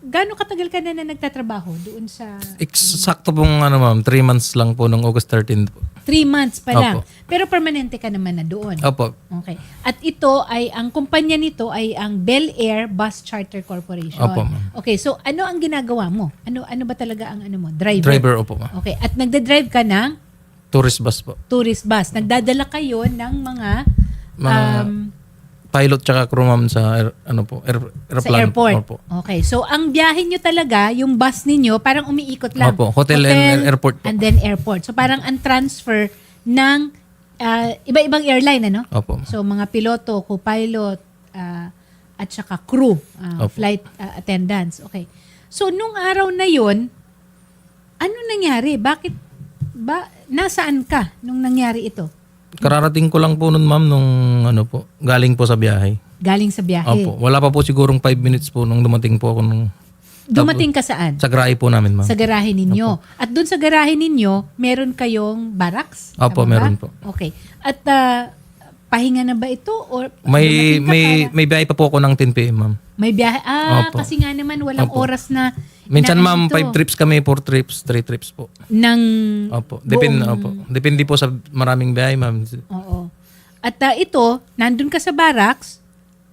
Gaano katagal ka na nagtatrabaho doon sa... Eksakto pong ma'am, 3 months lang po nung August 13 po. 3 months pa lang. Opo. Pero permanente ka naman na doon. Opo. Okay. At ito ay, ang kumpanya nito ay ang Bel Air Bus Charter Corporation. Opo, ma'am. Okay, so ano ang ginagawa mo? Ano ba talaga ang ano mo? Driver? Driver, opo ma'am. Okay, at nagda-drive ka ng Tourist bus po. tourist bus. Nagdadala kayo ng mga Pilot tsaka crew ma'am sa sa airplane. airport. Opo. Okay, so ang biyahe nyo talaga, yung bus ninyo, parang umiikot lang. Opo, hotel and airport po. And then airport. So parang ang transfer ng iba-ibang airline, ano? Opo. So mga piloto, co-pilot, at saka crew, Opo. flight attendants. Okay. So nung araw na yon, ano nangyari? Bakit nasaan ka nung nangyari ito? Kararating ko lang po nun ma'am nung galing po sa biyahe. Galing sa biyahe. Opo. Wala pa po sigurong 5 minutes po nung dumating po ako nung Dumating ka saan? sa garahe po namin ma'am. Sa garahe ninyo. At doon sa garahe ninyo, meron kayong barracks? Opo, Tama ba? meron po. Okay. At pahinga na ba ito? Or May dumating ka may biyahe pa po ako ng 10 PM ma'am. may biyahe. Opo. Kasi nga naman walang Opo. oras na Minsan na ma'am, ito, 5 trips kami, 4 trips, 3 trips po. ng Opo. Depende buong- opo. Depende po sa maraming biyahe ma'am. Oo. At ito, nandun ka sa barracks,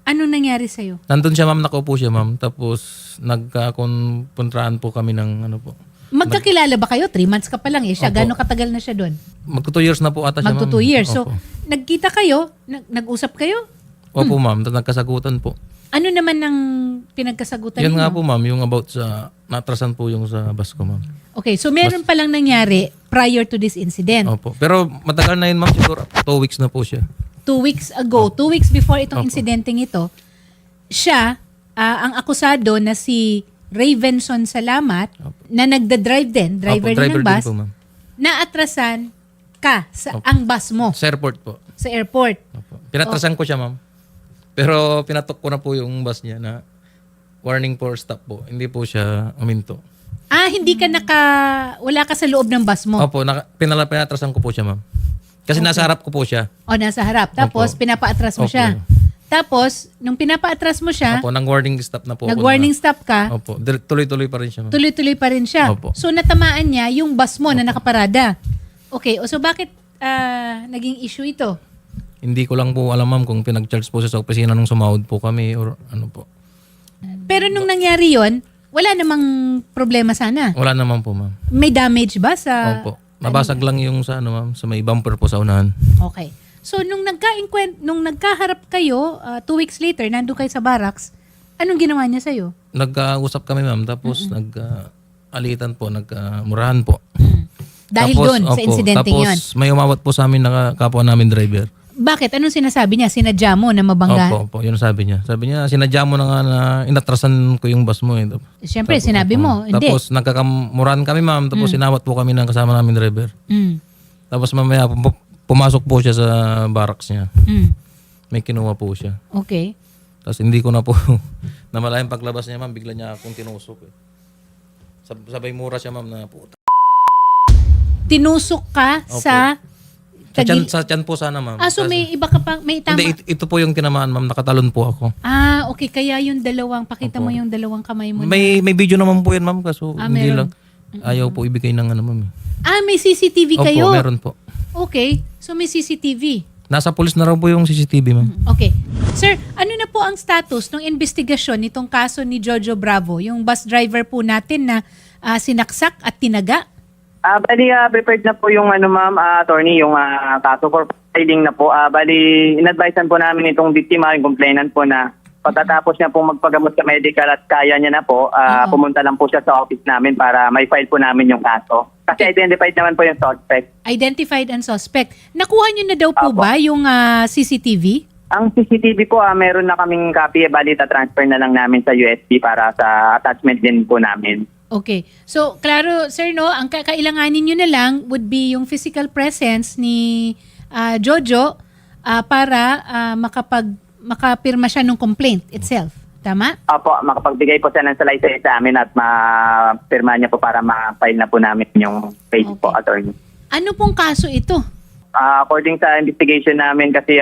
ano nangyari sa'yo? Nandun siya ma'am, nakaupo siya ma'am. Tapos nagkakonpuntrahan po kami ng po. Magkakilala ba kayo? 3 months ka pa lang eh. Siya, Opo. gano'ng katagal na siya doon? Magto 2 years na po ata siya ma'am. Magto 2 years. So, Opo. nagkita kayo? Nag-usap kayo? Opo ma'am, nagkasagutan po. Ano naman ang pinagkasagutan Yan ninyo? nga po ma'am, yung about sa natrasan po yung sa bus ko ma'am. Okay, so meron palang nangyari prior to this incident. Opo. Pero matagal na yun ma'am, siguro 2 weeks na po siya. 2 weeks ago, 2 weeks before itong Opo. insidenteng ito, siya, ang akusado na si Ravenson Salamat, na nagda-drive din, driver, Opo, din ng bus, po ma'am. naatrasan ka sa Opo. ang bus mo Sa airport po. sa airport. Opo. Pinatrasan ko siya ma'am. Pero pinatok ko na po yung bus niya na warning for stop po. Hindi po siya uminto. Hindi ka wala ka sa loob ng bus mo. Opo, pinatrasan ko po siya ma'am. Kasi nasa harap ko po siya. O nasa harap. Tapos, Opo. pinapaatras mo Opo. siya. Tapos, nung pinapaatras mo siya, Opo, nang warning stop na po. ako nag-warning stop ka, na. Opo, tuloy-tuloy pa rin siya ma'am. tuloy-tuloy pa rin siya. Opo. So, natamaan niya yung bus mo na nakaparada. Okay, so bakit naging issue ito? Hindi ko lang po alam ma'am kung pinag-charge po siya sa opisina nung sumahod po kami or ano po. Pero nung nangyari yon, wala namang problema sana. Wala naman po ma'am. May damage ba sa... Opo. Nabasag lang yung sa ma'am, sa may bumper po sa unahan. Okay. So, nung nagkaharap kayo, 2 weeks later, nandun kayo sa barracks, anong ginawa niya sa'yo? Nag-usap kami ma'am, tapos nag-alitan po, nagmurahan po. Dahil Tapos, doon, sa opo, insidente tapos yon. may umawat po sa amin na kapwa namin driver. Bakit? Anong sinasabi niya? Sinadya mo na mabangga? Opo, yun sabi niya. Sabi niya, sinadya mo na nga na inatrasan ko yung bus mo. Eh. Siyempre, Tapos, sinabi opo. mo. Hindi. Tapos nagkakamurahan kami ma'am, tapos sinawat po kami ng kasama namin driver. Mm. Tapos mamaya pumasok po siya sa barracks niya. Mm. May kinuha po siya. Okay. Tapos hindi ko na po namalayang paglabas niya ma'am, bigla niya akong tinusok. Sabay mura siya ma'am na puta. Tinusok ka Opo. sa... Sa tiyan po sana ma'am. so may iba ka pang... May tama... Hindi, ito po yung tinamaan ma'am, nakatalon po ako. Okay. Kaya yung dalawang... Pakita mo yung dalawang kamay mo. May video naman po yan ma'am, kaso hindi meron. lang. Ayaw po ibigay ng ma'am. May CCTV Opo, kayo? meron po. Okay. So may CCTV. Nasa pulis na raw po yung CCTV ma'am. Okay. Sir, ano na po ang status ng investigasyon nitong kaso ni Jojo Bravo, yung bus driver po natin na sinaksak at tinaga? Bali, prepared na po yung ma'am, attorney, yung kaso for filing na po. Bali, in-advisean po namin itong biktima, yung complainant po na pagkatapos niya po magpagamot sa medical at kaya niya na po, pumunta lang po siya sa office namin para may file po namin yung kaso. Kasi identified naman po yung suspect. Identified and suspect. Nakuha niyo na daw po Opo. ba yung CCTV? Ang CCTV po, meron na kaming copy, bali, transfer na lang namin sa USB para sa attachment din po namin. Okay. So, klaro, sir, no, ang kakailanganin nyo na lang would be yung physical presence ni Jojo para makapirma siya ng complaint itself. Tama? Opo, makapagbigay po siya ng salaysay sa amin at mapirma niya po para ma-file na po namin yung case po, attorney. Ano pong kaso ito? According sa investigation namin kasi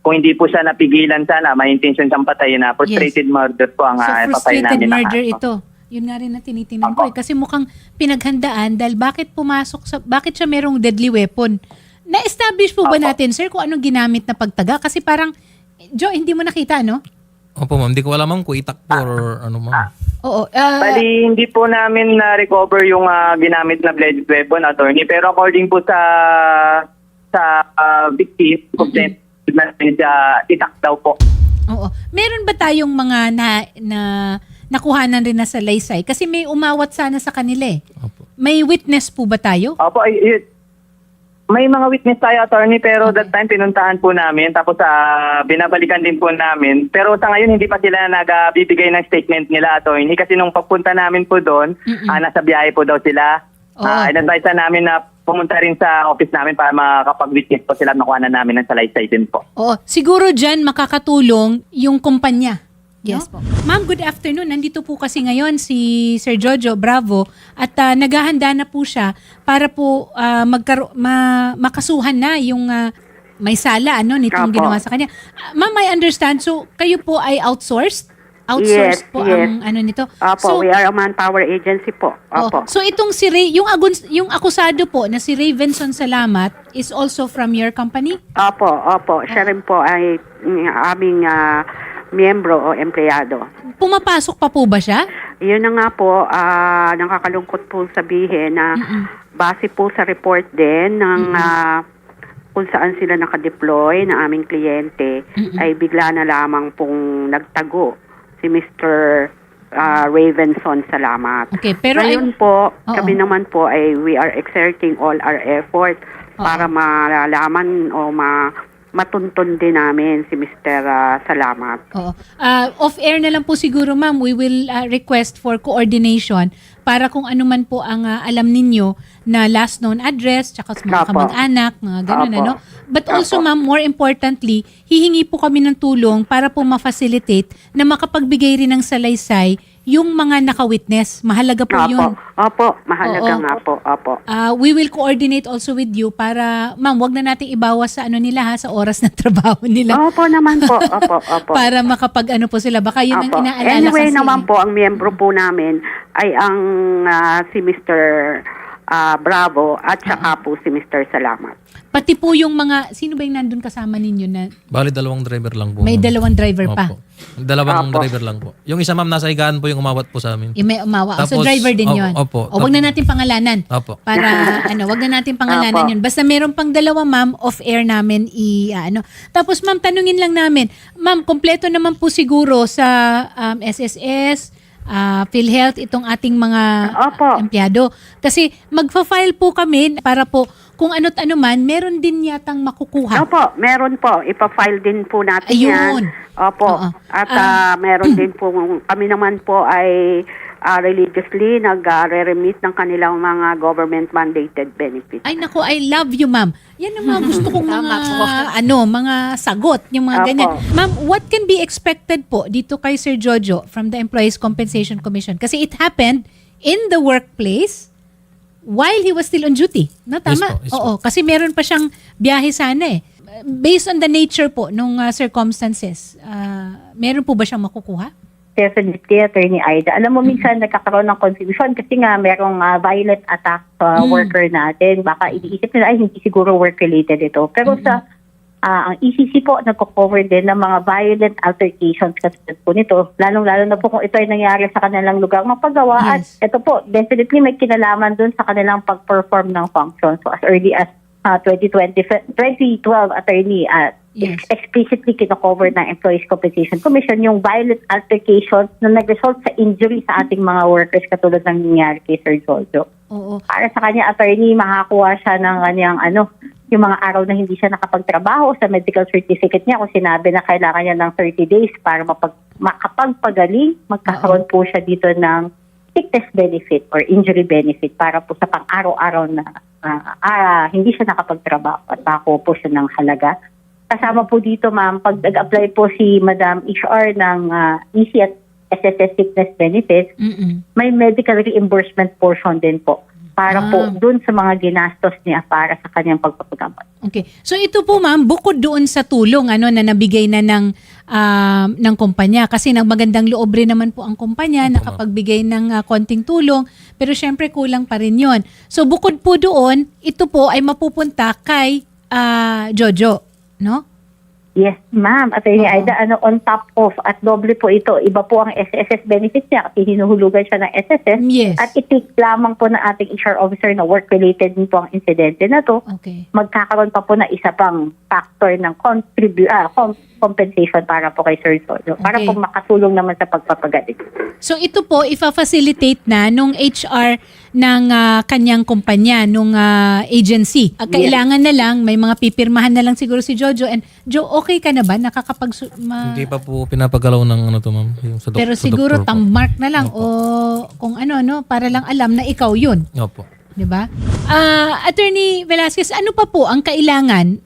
kung hindi po siya napigilan sana, may intention siyang patayin na frustrated murder po ang So ipapay frustrated namin na murder kaso. ito. Yun nga rin na tinitingnan ko eh. Kasi mukhang pinaghandaan dahil bakit siya merong deadly weapon? Na-establish po ba natin, sir, kung anong ginamit na pagtaga? Kasi parang, Joe, hindi mo nakita, no? Opo ma'am, hindi ko alam ma'am kung itak po or ano ma'am. Oo. Bali, hindi po namin na-recover yung ginamit na blade weapon, attorney. Pero according po sa victim, complaint natin siya itak daw po. Oo. Meron ba tayong mga nakuhanan rin na sa laysay? Kasi may umawat sana sa kanila eh. Opo. May witness po ba tayo? Opo, may mga witness tayo, attorney, pero that time pinuntahan po namin, tapos binabalikan din po namin. Pero sa ngayon, hindi pa sila nagbibigay ng statement nila, attorney. Kasi nung pagpunta namin po doon, nasa biyahe po daw sila. Oo. In-advise namin na pumunta rin sa office namin para makapag-witness po sila, nakuha na namin ng salaysay din po. Oo. Siguro dyan makakatulong yung kumpanya. Yes po. Ma'am, good afternoon. Nandito po kasi ngayon si Sir Jojo Bravo at naghahanda na po siya para po makasuhan na yung may sala nitong Opo. ginawa sa kanya. Ma'am, I understand. So, kayo po ay outsourced? Outsourced Yes, po yes. ang nito. Opo, we are a manpower agency po. Opo. So itong si Ray, yung akusado po na si Ravenson Salamat is also from your company? Opo, opo. Siya rin po ay aming miyembro o empleyado. Pumapasok pa po ba siya? Yun na nga po, nakakalungkot po sabihin na base po sa report din ng kung saan sila nakadeploy na aming kliyente, ay bigla na lamang pong nagtago si Mr. Ravenson Salamat. Okay, pero Ngayon po, Oo. kami naman po ay we are exerting all our effort para malalaman o matuntun din namin si Mr. Salamat. Oo. Off-air na lang po siguro, ma'am, we will request for coordination para kung ano man po ang alam ninyo na last known address, tsaka sa mga Opo. kamag-anak, mga ganun, Opo. ano? But also, Opo. ma'am, more importantly, hihingi po kami ng tulong para po ma-facilitate na makapagbigay rin ng salaysay yung mga naka-witness. Mahalaga po yun. Opo, mahalaga Oo. nga po. Opo. We will coordinate also with you para, ma'am, wag na nating ibawas sa nila sa oras ng trabaho nila. Opo naman po. Opo, opo. Para makapag po sila. Baka yun ang Opo. inaalala Anyway kasi. naman po, ang miyembro po namin ay ang si Mr. Bravo at saka po si Mr. Salamat. Pati po yung mga, sino ba yung nandun kasama ninyo na Bali, dalawang driver lang po. may ma'am. dalawang driver pa? Opo. Dalawang Opo. driver lang po. Yung isa ma'am, nasa higaan po yung umawat po sa amin. Yung may umawa. So Tapos, driver din yun. opo. O wag na natin pangalanan. Opo. Para wag na natin pangalanan Opo. yun. Basta meron pang dalawa, ma'am, off-air namin Tapos ma'am, tanungin lang namin. Ma'am, kompleto naman po siguro sa SSS, PhilHealth, itong ating mga Opo. empleyado. Kasi magfa-file po kami para po kung ano't ano man, meron din yatang makukuha. Opo, meron po. Ipa-file din po natin Ayun. yan. Opo. Oo. At meron din po, kami naman po ay religiously nag-re-remit ng kanilang mga government-mandated benefits. Ay nako, I love you, ma'am. Yan ang mga gusto kong mga mga sagot, yung mga Apo. ganyan. Ma'am, what can be expected po dito kay Sir Jojo from the Employees Compensation Commission? Kasi it happened in the workplace while he was still on duty. No, tama? Yes po, yes Oo, kasi meron pa siyang biyahe sana eh. Based on the nature po nung circumstances, meron po ba siyang makukuha? Definitely, Attorney Aida. Alam mo, minsan nagkakaroon ng confusion kasi nga merong violent attack sa worker natin. Baka iniisip nila, ay hindi siguro work-related ito. Pero sa ang ECC po, nagko-cover din ng mga violent altercations katulad po nito. Lalong-lalo na po kung ito ay nangyari sa kanilang lugar mapagawa. Yes. At ito po, definitely may kinalaman dun sa kanilang pag-perform ng function. So as early as 2012, Attorney, Yes. explicitly kino-cover ng Employees Compensation Commission yung violent altercations na nag-result sa injury sa ating mga workers katulad ng nangyari kay Sir Jojo. Oo. Para sa kanya, attorney, makakuha siya ng kanyang yung mga araw na hindi siya nakapagtrabaho sa medical certificate niya kung sinabi na kailangan niya ng 30 days para makapagpagaling, magkakaroon po siya dito ng sickness benefit or injury benefit para po sa pang-araw-araw na hindi siya nakapagtrabaho at makakuha po siya ng halaga. Kasama po dito, ma'am, pag nag-apply po si Madam HR ng EC at SSS sickness benefits, Mm-mm. may medical reimbursement portion din po para po dun sa mga ginastos niya para sa kanyang pagpapagamot. Okay. So ito po ma'am, bukod doon sa tulong na nabigay na ng kumpanya, kasi magandang loob rin naman po ang kumpanya, nakapagbigay ng konting tulong, pero syempre kulang pa rin 'yon. So bukod po doon, ito po ay mapupunta kay Jojo, no? Yes, ma'am. Attorney Aida, on top of, at doble po ito, iba po ang SSS benefits niya kasi hinuhulugan siya ng SSS. Yes. At itik lamang po ng ating HR officer na work-related din po ang insidente na to. Okay. Magkakaroon pa po na isa pang factor ng compensation para po kay Sir Jojo. Para Okay. po makatulong naman sa pagpapagaling. So ito po ifa-facilitate na nung HR ng kanyang kumpanya, nung agency. Kailangan na lang, may mga pipirmahan na lang siguro si Jojo. And Jo, okay ka na ba? Hindi pa po pinapagalaw ng ma'am. Yung sa Pero sa siguro doktor po. mark na lang o kung para lang alam na ikaw yun. Opo. 'Di ba? Attorney Velasquez, ano pa po ang kailangan?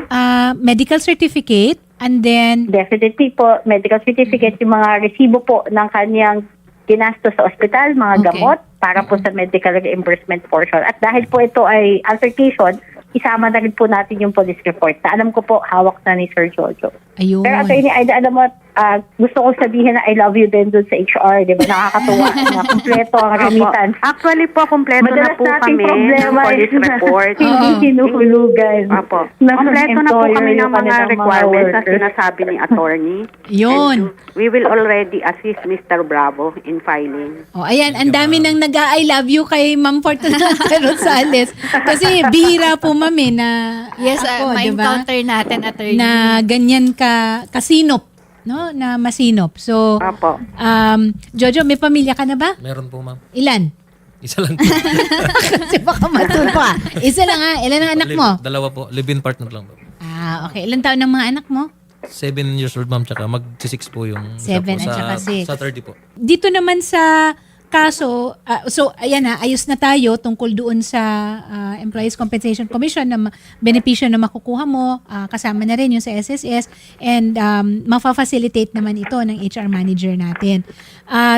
Medical certificate and then Definitely po, medical certificate, yung mga resibo po ng kanyang ginastos sa ospital, mga Okay. gamot, para po sa medical reimbursement portion. At dahil po ito ay altercation, isama na rin po natin yung police report na alam ko po hawak na ni Sir Jojo. ayun. Pero Attorney Aida, alam mo, gusto ko sabihin na I love you din doon sa HR, di ba? Nakakatuwa na kumpleto ang remittance. Actually po, kompleto na Madalas po nating kami problema ng police is na report. hindi hinuhulugan. Apo. ng Kompleto na po employer kami ng yung mga kanilang requirements na workers. sinasabi ni attorney. Yun. And we will already assist Mr. Bravo in filing. Oh, ayan, ang dami nang nag-I love you kay Ma'am Fortunata Rosales. Kasi bihira po ma'am na Yes, ako, di ba? ma-encounter natin, attorney. Na ganyan kasinop, no? Na masinop. So, Apo. Jojo, may pamilya ka na ba? Meron po ma'am. Ilan? Isa lang po. Kasi baka matulpa. Isa lang Ilan ang anak mo? Dalawa po. Live-in partner lang po. Okay. Ilan taon ng mga anak mo? 7 years old ma'am, tsaka mag-6 po yung isa 7 po at saka 6. Sa 30 po. Dito naman sa kaso, so ayan ayos na tayo tungkol doon sa Employees Compensation Commission na benepisyo na makukuha mo, kasama na rin yung sa SSS, and mafa-facilitate naman ito ng HR manager natin.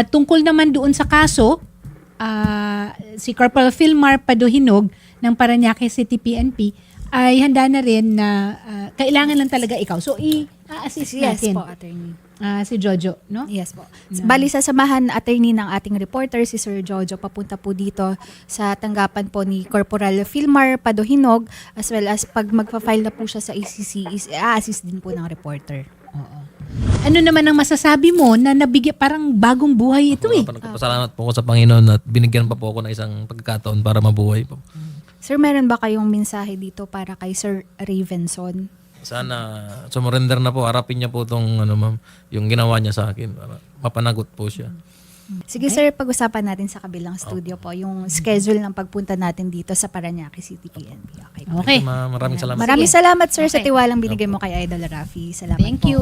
Tungkol naman doon sa kaso, si Corporal Philmar Paduhinog ng Parañaque City PNP ay handa na rin na kailangan lang talaga ikaw. So, i-assist Yes natin po, attorney. si Jojo, no? Yes po. Bali, sasamahan attorney ng ating reporter, si Sir Jojo, papunta po dito sa tanggapan po ni Corporal Philmar Paduhinog, as well as pag magpa-file na po siya sa ACC, i-assist din po ng reporter. Oo. Ano naman ang masasabi mo na nabigyan parang bagong buhay ito eh? Nagpapasalamat po ako sa Panginoon at binigyan pa po ako ng isang pagkakataon para mabuhay po. Sir, meron ba kayong mensahe dito para kay Sir Ravenson? Sana sumurrender na po. Harapin niya po itong ma'am, yung ginawa niya sa akin para mapanagot po siya. Sige sir, pag-usapan natin sa kabilang studio po yung schedule ng pagpunta natin dito sa Parañaque City PNP. Okay. Okay. Maraming salamat. Maraming salamat sir sa Okay. tiwalang binigay mo kay Idol Rafi. Salamat Thank po. you.